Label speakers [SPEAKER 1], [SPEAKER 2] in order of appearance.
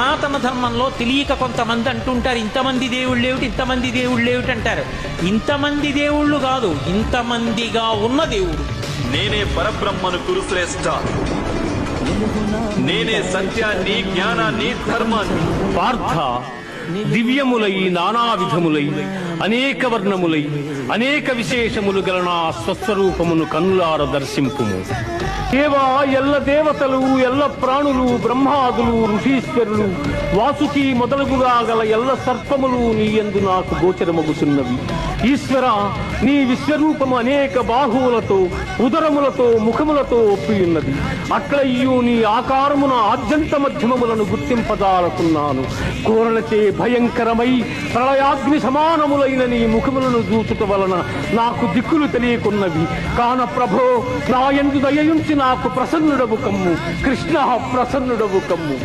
[SPEAKER 1] సనాతన ధర్మంలో తెలియక కొంతమంది అంటుంటారు, ఇంతమంది దేవుళ్ళు ఏమిటి, ఇంతమంది దేవుళ్ళు ఏమిటి అంటారు. ఇంతమంది దేవుళ్ళు కాదు, ఇంతమందిగా ఉన్న దేవుడు.
[SPEAKER 2] నేనే పరబ్రహ్మను కురుశ్రేష్ఠ, నేనే సత్యాన్ని, జ్ఞానాన్ని, ధర్మాన్ని.
[SPEAKER 3] పార్థ, దివ్యములై నానా విధములై అనేక వర్ణములై అనేక విశేషములు గల నా స్వస్వరూపమును కన్నులార దర్శింపుము. దేవా, ఎల్ల దేవతలు, ఎల్ల ప్రాణులు, బ్రహ్మాదులు, ఋషీశ్వరులు, వాసుకి మొదలుగుగా గల ఎల్ల సర్పములు నీ యందు నాకు గోచరమగుతున్నవి. ఈశ్వర, నీ విశ్వరూపము అనేక బాహువులతో, ఉదరములతో, ముఖములతో ఒప్పియున్నది. అట్లయ్యూ నీ ఆకారమున ఆద్యంత మధ్యమములను గుర్తింపదాలకున్నాను. కోరలచే భయంకరమై ప్రళయాగ్ని సమానములైన నీ ముఖములను చూచుట వలన నాకు దిక్కులు తెలియకున్నవి. కాన ప్రభో, నా యందు దయయుంచి నాకు ప్రసన్నుడవు కమ్ము. కృష్ణ, ప్రసన్నుడవు కమ్ము.